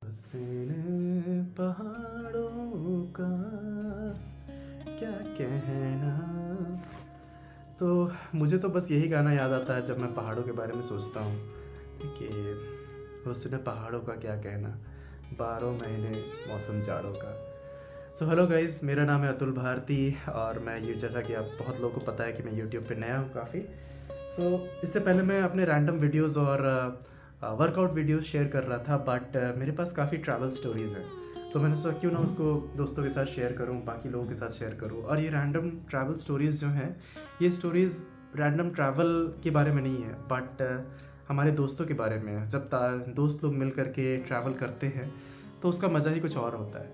हसीने पहाड़ों का क्या कहना। तो मुझे तो बस यही गाना याद आता है जब मैं पहाड़ों के बारे में सोचता हूँ कि हुस्न पहाड़ों का क्या कहना, 12 महीने मौसम जाड़ों का। सो हेलो गाइस, मेरा नाम है अतुल भारती और मैं ये, जैसा कि आप बहुत लोगों को पता है कि मैं यूट्यूब पे नया हूँ काफ़ी। सो इससे पहले मैं अपने रैंडम वीडियोस और वर्कआउट वीडियोस शेयर कर रहा था, बट मेरे पास काफ़ी ट्रैवल स्टोरीज़ हैं, तो मैंने सोचा क्यों ना उसको दोस्तों के साथ शेयर करूँ, बाकी लोगों के साथ शेयर करूँ। और ये रैंडम ट्रैवल स्टोरीज़ जो हैं, ये स्टोरीज़ रैंडम ट्रैवल के बारे में नहीं है, बट हमारे दोस्तों के बारे में है। जब दोस्त लोग मिल करके ट्रैवल करते हैं तो उसका मज़ा ही कुछ और होता है।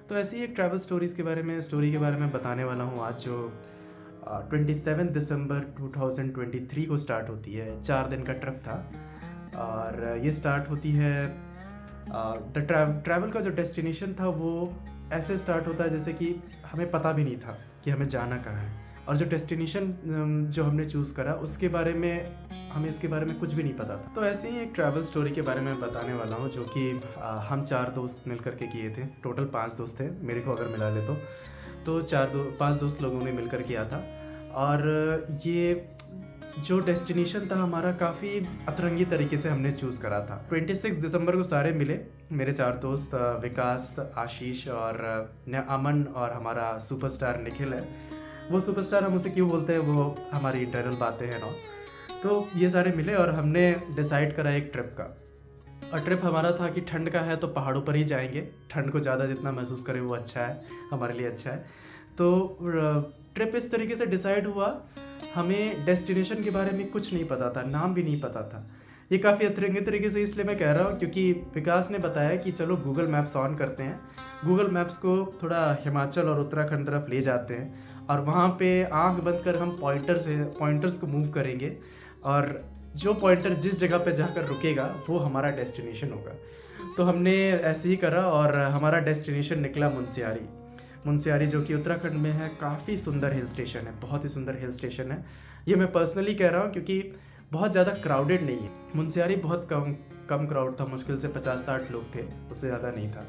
तो ऐसी ही एक ट्रैवल स्टोरी के बारे में बताने वाला हूँ आज, जो 27 दिसंबर 2023 को स्टार्ट होती है। 4 दिन का ट्रिप था और ये स्टार्ट होती है। द ट्रैवल का जो डेस्टिनेशन था वो ऐसे स्टार्ट होता है जैसे कि हमें पता भी नहीं था कि हमें जाना कहाँ है, और जो डेस्टिनेशन जो हमने चूज़ करा उसके बारे में हमें इसके बारे में कुछ भी नहीं पता था। तो ऐसे ही एक ट्रैवल स्टोरी के बारे में बताने वाला हूँ, जो कि हम 4 दोस्त मिल करके किए थे। टोटल 5 दोस्त थे, मेरे को अगर मिला ले तो 5 दोस्त लोगों ने मिलकर किया था। और ये जो डेस्टिनेशन था हमारा काफ़ी अतरंगी तरीके से हमने चूज़ करा था। 26 दिसंबर को सारे मिले, मेरे 4 दोस्त विकास, आशीष और अमन, और हमारा सुपरस्टार निखिल है। वो सुपरस्टार हम उसे क्यों बोलते हैं, वो हमारी इंटरनल बातें हैं ना। तो ये सारे मिले और हमने डिसाइड करा एक ट्रिप का। और ट्रिप हमारा था कि ठंड का है तो पहाड़ों पर ही जाएंगे, ठंड को ज़्यादा जितना महसूस करें वो अच्छा है, हमारे लिए अच्छा है। तो ट्रिप इस तरीके से डिसाइड हुआ। हमें डेस्टिनेशन के बारे में कुछ नहीं पता था, नाम भी नहीं पता था। ये काफ़ी अतरंगी तरीके से इसलिए मैं कह रहा हूँ क्योंकि विकास ने बताया कि चलो गूगल मैप्स ऑन करते हैं, गूगल मैप्स को थोड़ा हिमाचल और उत्तराखंड तरफ ले जाते हैं, और वहाँ पे आंख बंद कर हम पॉइंटर्स को मूव करेंगे, और जो पॉइंटर जिस जगह पे जाकर रुकेगा वो हमारा डेस्टिनेशन होगा। तो हमने ऐसे ही करा और हमारा डेस्टिनेशन निकला मुनस्यारी, जो कि उत्तराखंड में है। काफ़ी सुंदर हिल स्टेशन है, बहुत ही सुंदर हिल स्टेशन है। ये मैं पर्सनली कह रहा हूँ क्योंकि बहुत ज़्यादा क्राउडेड नहीं है। मुनस्यारी बहुत कम कम क्राउड था, मुश्किल से 50-60 लोग थे, उससे ज़्यादा नहीं था।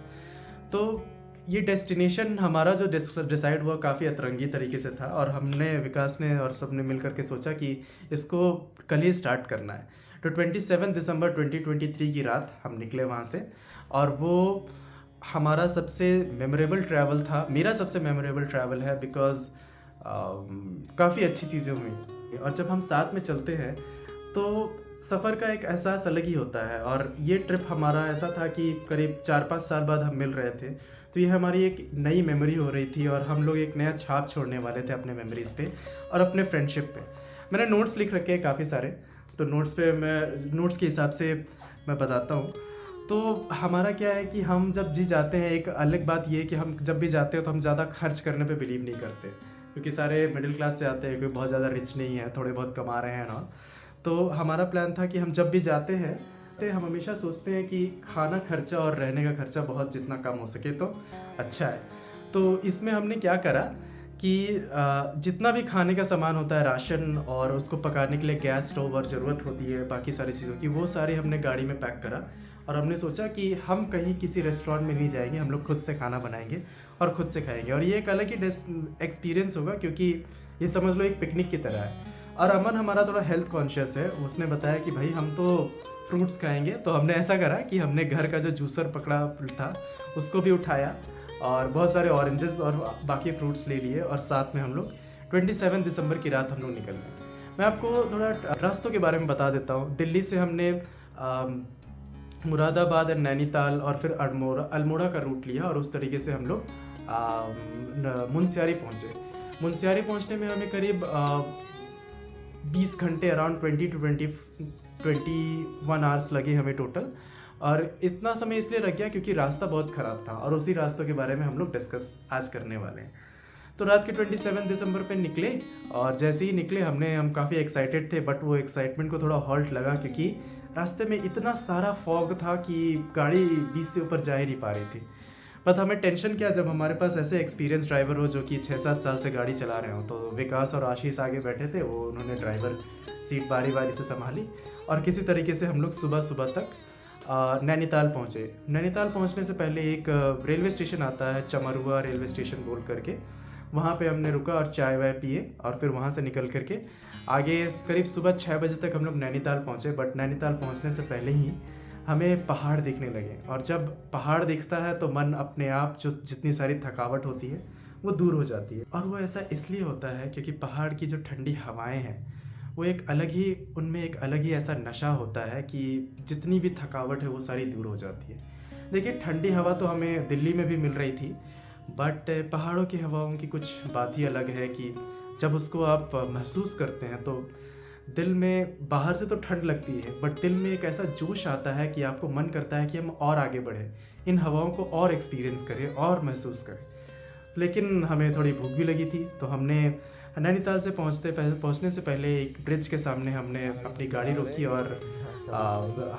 तो ये डेस्टिनेशन हमारा जो डिसाइड हुआ काफ़ी अतरंगी तरीके से था, और हमने, विकास ने और सब ने मिल करके सोचा कि इसको कल ही स्टार्ट करना है। तो 27 दिसंबर 2023 की रात हम निकले वहाँ से, और वो हमारा सबसे मेमोरेबल ट्रैवल था। मेरा सबसे मेमोरेबल ट्रैवल है बिकॉज़ काफ़ी अच्छी चीज़ें हुई, और जब हम साथ में चलते हैं तो सफ़र का एक एहसास अलग ही होता है। और ये ट्रिप हमारा ऐसा था कि करीब 4-5 साल बाद हम मिल रहे थे, तो ये हमारी एक नई मेमोरी हो रही थी, और हम लोग एक नया छाप छोड़ने वाले थे अपने मेमोरीज़ पे और अपने फ्रेंडशिप पे। मैंने नोट्स लिख रखे हैं काफ़ी सारे, तो नोट्स के हिसाब से मैं बताता हूँ। तो हमारा क्या है कि हम जब भी जाते हैं, एक अलग बात ये है कि हम जब भी जाते हैं तो हम ज़्यादा खर्च करने पे बिलीव नहीं करते, क्योंकि सारे मिडिल क्लास से आते हैं, कोई बहुत ज़्यादा रिच नहीं है, थोड़े बहुत कमा रहे हैं ना। तो हमारा प्लान था कि हम जब भी जाते हैं तो हम हमेशा सोचते हैं कि खाना खर्चा और रहने का खर्चा बहुत जितना कम हो सके तो अच्छा है। तो इसमें हमने क्या करा कि जितना भी खाने का सामान होता है, राशन और उसको पकाने के लिए गैस स्टोव और ज़रूरत होती है बाकी सारी चीज़ों की, वो सारे हमने गाड़ी में पैक करा। और हमने सोचा कि हम कहीं किसी रेस्टोरेंट में नहीं जाएंगे, हम लोग खुद से खाना बनाएंगे और खुद से खाएंगे, और ये एक अलग ही एक्सपीरियंस होगा, क्योंकि ये समझ लो एक पिकनिक की तरह है। और अमन हमारा थोड़ा हेल्थ कॉन्शियस है, उसने बताया कि भाई हम तो फ्रूट्स खाएंगे, तो हमने ऐसा करा कि हमने घर का जो जूसर पकड़ा था उसको भी उठाया, और बहुत सारे ऑरेंजेस और बाकी फ्रूट्स ले लिए, और साथ में हम लोग 27 दिसंबर की रात हम लोग निकल गए। मैं आपको थोड़ा रास्तों के बारे में बता देता हूँ। दिल्ली से हमने मुरादाबाद एंड नैनीताल और फिर अल्मोड़ा का रूट लिया, और उस तरीके से हम लोग मुनस्यारी पहुँचे। मुनस्यारी पहुँचने में हमें करीब 20 घंटे, अराउंड 21 आवर्स लगे हमें टोटल। और इतना समय इसलिए लग गया क्योंकि रास्ता बहुत ख़राब था, और उसी रास्तों के बारे में हम लोग डिस्कस आज करने वाले हैं। तो रात के 27 दिसंबर पे निकले, और जैसे ही निकले हम काफ़ी एक्साइटेड थे, बट वो एक्साइटमेंट को थोड़ा हॉल्ट लगा क्योंकि रास्ते में इतना सारा फॉग था कि गाड़ी 20 से ऊपर जा ही नहीं पा रही थी। बट हमें टेंशन क्या, जब हमारे पास ऐसे एक्सपीरियंस ड्राइवर हो जो कि 6-7 साल से गाड़ी चला रहे हो। तो विकास और आशीष आगे बैठे थे, उन्होंने ड्राइवर सीट बारी बारी से संभाली, और किसी तरीके से हम लोग सुबह सुबह तक नैनीताल पहुँचे। नैनीताल पहुँचने से पहले एक रेलवे स्टेशन आता है, चमरुआ रेलवे स्टेशन बोल करके, वहाँ पे हमने रुका और चाय वाय पिए और फिर वहाँ से निकल करके आगे करीब सुबह 6 बजे तक हम लोग नैनीताल पहुँचे। बट नैनीताल पहुँचने से पहले ही हमें पहाड़ दिखने लगे, और जब पहाड़ दिखता है तो मन अपने आप, जो जितनी सारी थकावट होती है वो दूर हो जाती है। और वो ऐसा इसलिए होता है क्योंकि पहाड़ की जो ठंडी हवाएं हैं वो एक अलग ही, उनमें एक अलग ही ऐसा नशा होता है कि जितनी भी थकावट है वो सारी दूर हो जाती है। देखिए, ठंडी हवा तो हमें दिल्ली में भी मिल रही थी, बट पहाड़ों की हवाओं की कुछ बात ही अलग है कि जब उसको आप महसूस करते हैं तो दिल में, बाहर से तो ठंड लगती है बट दिल में एक ऐसा जोश आता है कि आपको मन करता है कि हम और आगे बढ़ें, इन हवाओं को और एक्सपीरियंस करें और महसूस करें। लेकिन हमें थोड़ी भूख भी लगी थी, तो हमने नैनीताल से पहुंचने से पहले एक ब्रिज के सामने हमने अपनी गाड़ी रोकी और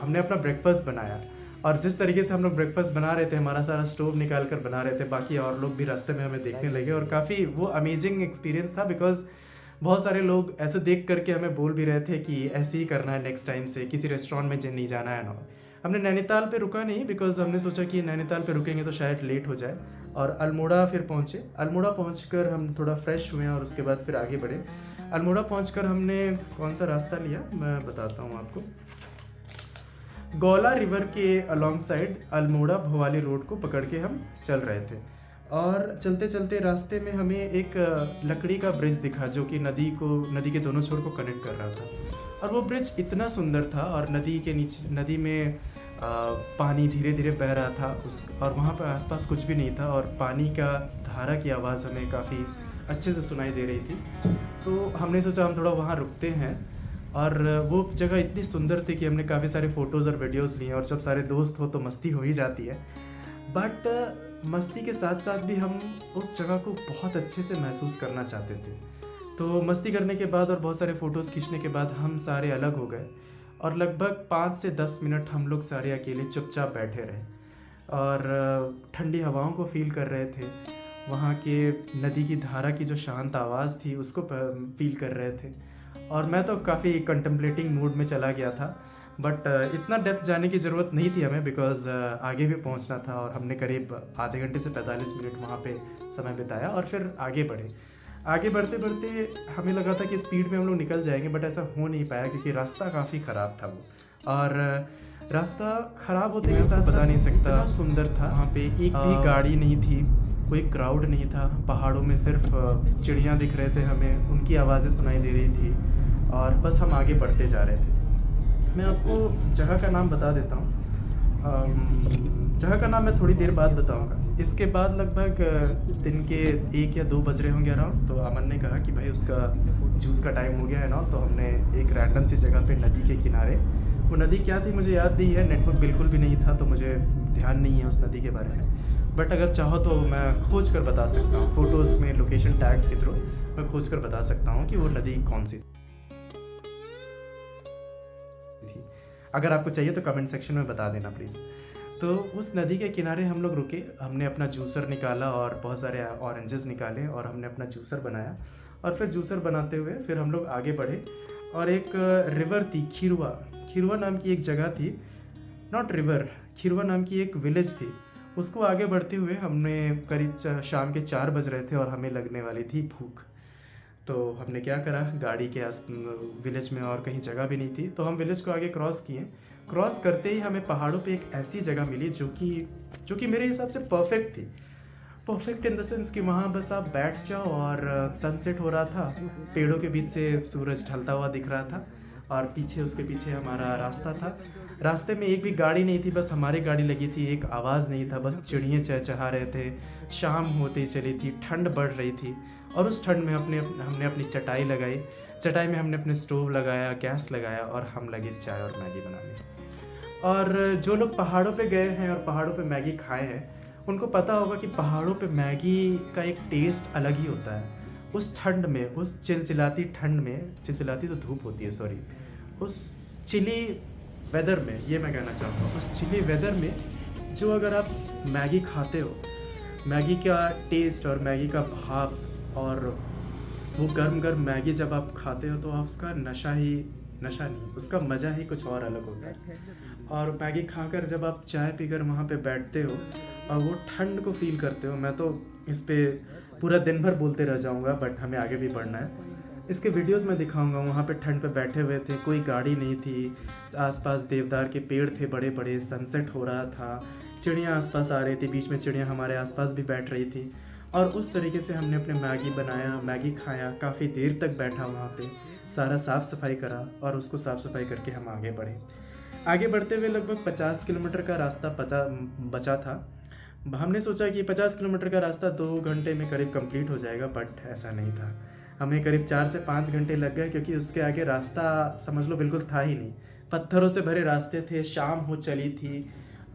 हमने अपना ब्रेकफास्ट बनाया। और जिस तरीके से हम लोग ब्रेकफास्ट बना रहे थे, हमारा सारा स्टोव निकाल कर बना रहे थे, बाकी और लोग भी रास्ते में हमें देखने लगे और काफ़ी वो अमेजिंग एक्सपीरियंस था। बिकॉज बहुत सारे लोग ऐसे देख करके हमें बोल भी रहे थे कि ऐसे ही करना है नेक्स्ट टाइम से, किसी रेस्टोरेंट में नहीं जाना है ना। हमने नैनीताल पे रुका नहीं, बिकॉज हमने सोचा कि नैनीताल पे रुकेंगे तो शायद लेट हो जाए, और अल्मोड़ा फिर पहुँचे। अल्मोड़ा पहुँचकर हम थोड़ा फ्रेश हुए और उसके बाद फिर आगे बढ़े। अल्मोड़ा पहुँचकर हमने कौन सा रास्ता लिया मैं बताता हूँ आपको। गौला रिवर के along side Almora Bhowali road को पकड़ के हम चल रहे थे, और चलते चलते रास्ते में हमें एक लकड़ी का ब्रिज दिखा जो कि नदी के दोनों छोर को कनेक्ट कर रहा था। और वो ब्रिज इतना सुंदर था, और नदी के नीचे, नदी में पानी धीरे धीरे बह रहा था और वहाँ पर आसपास कुछ भी नहीं था, और पानी का धारा की आवाज़ हमें काफ़ी अच्छे से सुनाई दे रही थी। तो हमने सोचा हम थोड़ा वहाँ रुकते हैं, और वो जगह इतनी सुंदर थी कि हमने काफ़ी सारे फ़ोटोज़ और वीडियोज़ लिए, और जब सारे दोस्त हो तो मस्ती हो ही जाती है। बट मस्ती के साथ साथ भी हम उस जगह को बहुत अच्छे से महसूस करना चाहते थे। तो मस्ती करने के बाद और बहुत सारे फ़ोटोज़ खींचने के बाद हम सारे अलग हो गए, और लगभग 5 से 10 मिनट हम लोग सारे अकेले चुपचाप बैठे रहे और ठंडी हवाओं को फील कर रहे थे। वहाँ के नदी की धारा की जो शांत आवाज़ थी उसको फील कर रहे थे, और मैं तो काफ़ी कंटेम्पलेटिंग मूड में चला गया था। बट इतना डेप्थ जाने की ज़रूरत नहीं थी हमें, बिकॉज़ आगे भी पहुंचना था, और हमने करीब आधे घंटे से 45 मिनट वहाँ पे समय बिताया और फिर आगे बढ़े। आगे बढ़ते बढ़ते हमें लगा था कि स्पीड में हम लोग निकल जाएंगे, बट ऐसा हो नहीं पाया क्योंकि रास्ता काफ़ी ख़राब था वो, और रास्ता ख़राब होते के साथ बता नहीं सकता सुंदर था। वहाँ पे एक भी गाड़ी नहीं थी, कोई क्राउड नहीं था, पहाड़ों में सिर्फ चिड़ियाँ दिख रहे थे हमें, उनकी आवाज़ें सुनाई दे रही थी, और बस हम आगे बढ़ते जा रहे थे। मैं आपको जगह का नाम बता देता हूँ, जगह का नाम मैं थोड़ी देर बाद बताऊँगा। इसके बाद लगभग दिन के 1 या 2 बज रहे होंगे अराउंड, तो अमन ने कहा कि भाई उसका जूस का टाइम हो गया है ना, तो हमने एक रैंडम सी जगह पे नदी के किनारे, वो नदी क्या थी मुझे याद नहीं है, नेटवर्क बिल्कुल भी नहीं था तो मुझे ध्यान नहीं है उस नदी के बारे में, बट अगर चाहो तो मैं खोज कर बता सकता हूँ, फ़ोटोज़ में लोकेशन टैग्स के थ्रू मैं खोज कर बता सकता हूँ कि वो नदी कौन सी थी। अगर आपको चाहिए तो कमेंट सेक्शन में बता देना प्लीज़। तो उस नदी के किनारे हम लोग रुके, हमने अपना जूसर निकाला और बहुत सारे ऑरेंजेस निकाले, और हमने अपना जूसर बनाया, और फिर जूसर बनाते हुए फिर हम लोग आगे बढ़े। और एक रिवर थी, खीरवा नाम की एक जगह थी, नॉट रिवर, खीरवा नाम की एक विलेज थी। उसको आगे बढ़ते हुए हमने करीब शाम के 4 बज रहे थे और हमें लगने वाली थी भूख। तो हमने क्या करा, गाड़ी के विलेज में और कहीं जगह भी नहीं थी, तो हम विलेज को आगे क्रॉस किए। क्रॉस करते ही हमें पहाड़ों पे एक ऐसी जगह मिली जो कि मेरे हिसाब से परफेक्ट थी। परफेक्ट इन द सेंस कि वहाँ बस आप बैठ जाओ और सनसेट हो रहा था, पेड़ों के बीच से सूरज ढलता हुआ दिख रहा था, और पीछे, उसके पीछे हमारा रास्ता था। रास्ते में एक भी गाड़ी नहीं थी, बस हमारी गाड़ी लगी थी, एक आवाज़ नहीं था, बस चिड़ियाँ चहचहा रहे थे। शाम होते चली थी, ठंड बढ़ रही थी, और उस ठंड में हमने अपनी चटाई लगाई। चटाई में हमने अपने स्टोव लगाया, गैस लगाया, और हम लगे चाय और मैगी बनाने। और जो लोग पहाड़ों पे गए हैं और पहाड़ों पे मैगी खाए हैं, उनको पता होगा कि पहाड़ों पे मैगी का एक टेस्ट अलग ही होता है। उस ठंड में, उस चिलचिलाती ठंड में, चिलचिलाती तो धूप होती है सॉरी, उस चिली वेदर में, ये मैं कहना चाहता हूँ, उस चिली वेदर में जो अगर आप मैगी खाते हो, मैगी का टेस्ट और मैगी का भाव, और वो गर्म गर्म मैगी जब आप खाते हो तो आप उसका नशा ही नशा नहीं, उसका मज़ा ही कुछ और अलग होता है। और मैगी खाकर जब आप चाय पीकर वहाँ पे बैठते हो और वो ठंड को फ़ील करते हो, मैं तो इस पे पूरा दिन भर बोलते रह जाऊँगा, बट हमें आगे भी बढ़ना है। इसके वीडियोस मैं दिखाऊँगा, वहाँ पे ठंड पे बैठे हुए थे, कोई गाड़ी नहीं थी, आस-पास देवदार के पेड़ थे बड़े-बड़े, सनसेट हो रहा था, चिड़ियाँ आस-पास आ रही थी, बीच में चिड़ियाँ हमारे आस-पास भी बैठ रही थी। और उस तरीके से हमने अपने मैगी बनाया, मैगी खाया, काफ़ी देर तक बैठा वहाँ पे, सारा साफ़-सफ़ाई करा और उसको साफ़-सफ़ाई करके हम आगे बढ़े। आगे बढ़ते हुए लगभग 50 किलोमीटर का रास्ता बचा था। हमने सोचा कि 50 किलोमीटर का रास्ता 2 घंटे में करीब कंप्लीट हो जाएगा, बट ऐसा नहीं था। हमें करीब 4 से 5 घंटे लग गए, क्योंकि उसके आगे रास्ता समझ लो बिल्कुल था ही नहीं। पत्थरों से भरे रास्ते थे, शाम हो चली थी,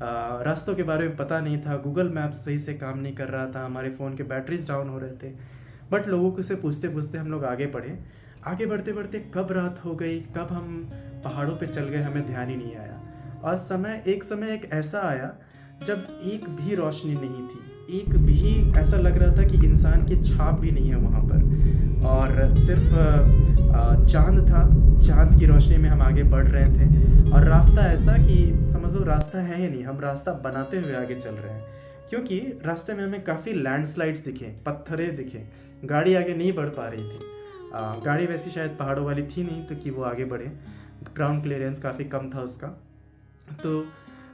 रास्तों के बारे में पता नहीं था, गूगल मैप्स सही से काम नहीं कर रहा था, हमारे फ़ोन के बैटरीज डाउन हो रहे थे। बट लोगों को से पूछते पूछते हम लोग आगे बढ़े। आगे बढ़ते बढ़ते कब रात हो गई, कब हम पहाड़ों पे चल गए, हमें ध्यान ही नहीं आया। और एक समय एक ऐसा आया जब एक भी रोशनी नहीं थी, एक भी ऐसा लग रहा था कि इंसान की छाप भी नहीं है वहाँ पर, और सिर्फ चांद था। चांद की रोशनी में हम आगे बढ़ रहे थे, और रास्ता ऐसा कि समझ लो रास्ता है ही नहीं, हम रास्ता बनाते हुए आगे चल रहे हैं। क्योंकि रास्ते में हमें काफ़ी लैंडस्लाइड्स दिखे, पत्थरे दिखे, गाड़ी आगे नहीं बढ़ पा रही थी। गाड़ी वैसी शायद पहाड़ों वाली थी नहीं तो कि वो आगे बढ़े, ग्राउंड क्लियरेंस काफ़ी कम था उसका। तो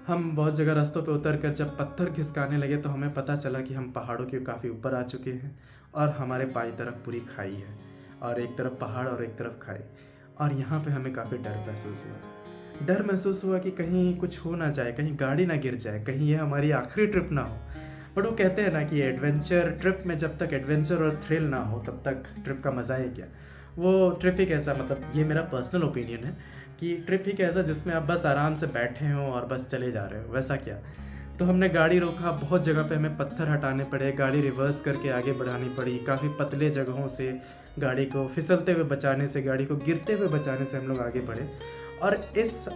हम बहुत जगह रास्तों पे उतर कर जब पत्थर खिसकाने लगे तो हमें पता चला कि हम पहाड़ों के काफ़ी ऊपर आ चुके हैं, और हमारे बाईं तरफ पूरी खाई है, और एक तरफ पहाड़ और एक तरफ खाई। और यहाँ पे हमें काफ़ी डर महसूस हुआ कि कहीं कुछ हो ना जाए, कहीं गाड़ी ना गिर जाए, कहीं ये हमारी आखिरी ट्रिप ना हो। बट वो कहते हैं ना कि एडवेंचर ट्रिप में जब तक एडवेंचर और थ्रिल ना हो तब तक ट्रिप का मज़ा ही क्या। वो ट्रिप ही कैसा, मतलब ये मेरा पर्सनल ओपिनियन है कि ट्रिप ही कैसा जिसमें आप बस आराम से बैठे हो और बस चले जा रहे हो, वैसा क्या। तो हमने गाड़ी रोका, बहुत जगह पे हमें पत्थर हटाने पड़े, गाड़ी रिवर्स करके आगे बढ़ानी पड़ी, काफ़ी पतले जगहों से गाड़ी को फिसलते हुए बचाने से, गाड़ी को गिरते हुए बचाने से हम लोग आगे बढ़े। और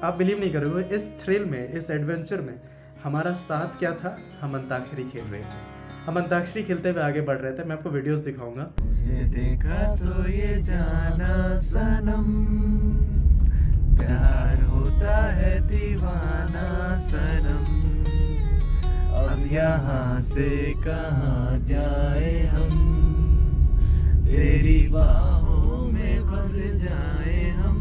आप बिलीव नहीं करोगे, इस थ्रिल में, इस एडवेंचर में हमारा साथ क्या था, हम अंताक्षरी खेल रहे थे। हम अंताक्षरी खेलते हुए आगे बढ़ रहे थे। मैं आपको वीडियोस दिखाऊंगा। ये देखा तो ये जाना सनम, प्यार होता है दीवाना सनम, अब यहाँ से कहाँ जाए हम, तेरी बाहों में खो जाए हम,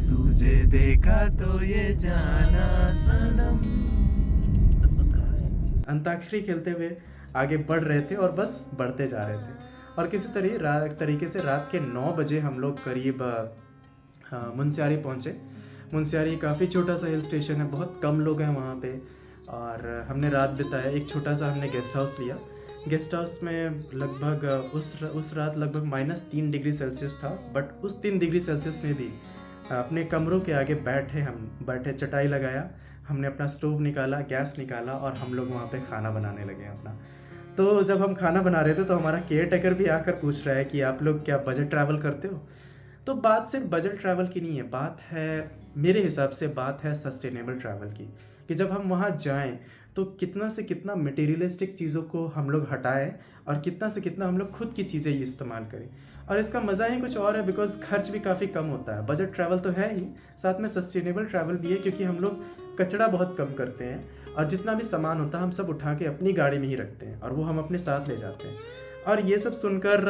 तुझे देखा तो ये जाना सनम। अंताक्षरी खेलते हुए आगे बढ़ रहे थे और बस बढ़ते जा रहे थे। और किसी तरीके से रात के 9 बजे हम लोग करीब मुनस्यारी पहुँचे। मुनस्यारी काफ़ी छोटा सा हिल स्टेशन है, बहुत कम लोग हैं वहाँ पे, और हमने रात बिताया। एक छोटा सा हमने गेस्ट हाउस लिया। गेस्ट हाउस में लगभग उस रात लगभग -3 डिग्री सेल्सियस था, बट उस 3 डिग्री सेल्सियस में भी अपने कमरों के आगे बैठे, चटाई लगाया, हमने अपना स्टोव निकाला, गैस निकाला, और हम लोग वहाँ पे खाना बनाने लगे अपना। तो जब हम खाना बना रहे थे तो हमारा केयर टेकर भी आकर पूछ रहा है कि आप लोग क्या बजट ट्रैवल करते हो। तो बात सिर्फ बजट ट्रैवल की नहीं है, बात है, मेरे हिसाब से बात है सस्टेनेबल ट्रैवल की, कि जब हम वहाँ जाएं तो कितना से कितना मटेरियलिस्टिक चीज़ों को हम लोग हटाएं, और कितना से कितना हम लोग खुद की चीज़ें इस्तेमाल करें। और इसका मज़ा ही कुछ और है, बिकॉज खर्च भी काफ़ी कम होता है। बजट ट्रैवल तो है ही, साथ में सस्टेनेबल ट्रैवल भी है, क्योंकि हम लोग कचरा बहुत कम करते हैं, और जितना भी सामान होता है हम सब उठा के अपनी गाड़ी में ही रखते हैं, और वो हम अपने साथ ले जाते हैं। और ये सब सुनकर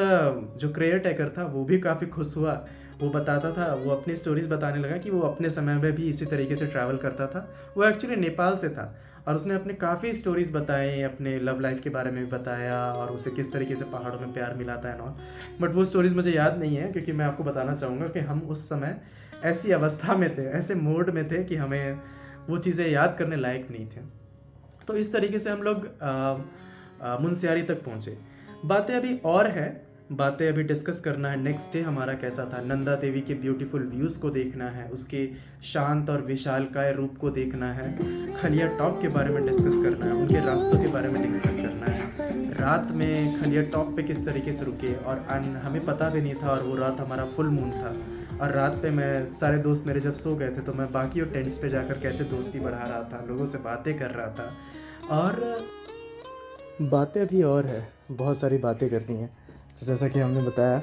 जो केयर टेकर था वो भी काफ़ी खुश हुआ। वो बताता था, वो अपनी स्टोरीज बताने लगा कि वो अपने समय में भी इसी तरीके से ट्रैवल करता था। वो एक्चुअली नेपाल से था, और उसने अपने काफ़ी स्टोरीज़ बताए, अपने लव लाइफ के बारे में भी बताया, और उसे किस तरीके से पहाड़ों में प्यार मिला था एंड ऑल। बट वो स्टोरीज़ मुझे याद नहीं है, क्योंकि मैं आपको बताना चाहूँगा कि हम उस समय ऐसी अवस्था में थे, ऐसे मोड में थे कि हमें वो चीज़ें याद करने लायक नहीं थे। तो इस तरीके से हम लोग मुनस्यारी तक पहुँचे। बातें अभी और है, बातें अभी डिस्कस करना है। नेक्स्ट डे हमारा कैसा था, नंदा देवी के ब्यूटीफुल व्यूज़ को देखना है, उसके शांत और विशालकाय रूप को देखना है, खलिया टॉप के बारे में डिस्कस करना है, उनके रास्तों के बारे में डिस्कस करना है। रात में खलिया टॉप पे किस तरीके से रुके, और हमें पता भी नहीं था, और वो रात हमारा फुल मून था। और रात पे मैं, सारे दोस्त मेरे जब सो गए थे, तो मैं बाकी और टेंट्स पे जाकर कैसे दोस्ती बढ़ा रहा था, लोगों से बातें कर रहा था। और बातें भी और है, बहुत सारी बातें करनी है। तो जैसा कि हमने बताया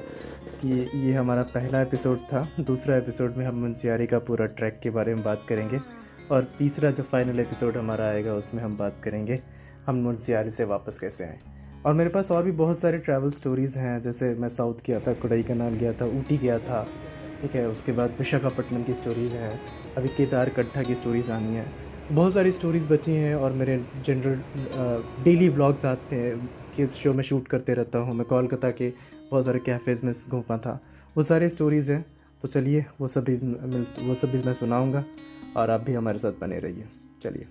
कि ये हमारा पहला एपिसोड था। दूसरा एपिसोड में हम मुंशियारी का पूरा ट्रैक के बारे में बात करेंगे, और तीसरा जो फाइनल एपिसोड हमारा आएगा उसमें हम बात करेंगे हम मुंशियारी से वापस कैसे आए। और मेरे पास और भी बहुत सारे ट्रैवल स्टोरीज़ हैं, जैसे मैं साउथ गया था, कोडाईकनाल गया था, ऊटी गया था, ठीक है। उसके बाद विशाखापट्टनम की स्टोरीज़ हैं, अभी केदारकट्टा की स्टोरीज़ आनी है, बहुत सारी स्टोरीज़ बची हैं। और मेरे जनरल डेली व्लॉग्स आते हैं कि जो मैं शूट करते रहता हूँ। मैं कोलकाता के बहुत सारे कैफ़ेज़ में घूमा था, वो सारी स्टोरीज़ हैं। तो चलिए वो सब भी मैं सुनाऊँगा, और आप भी हमारे साथ बने रहिए। चलिए।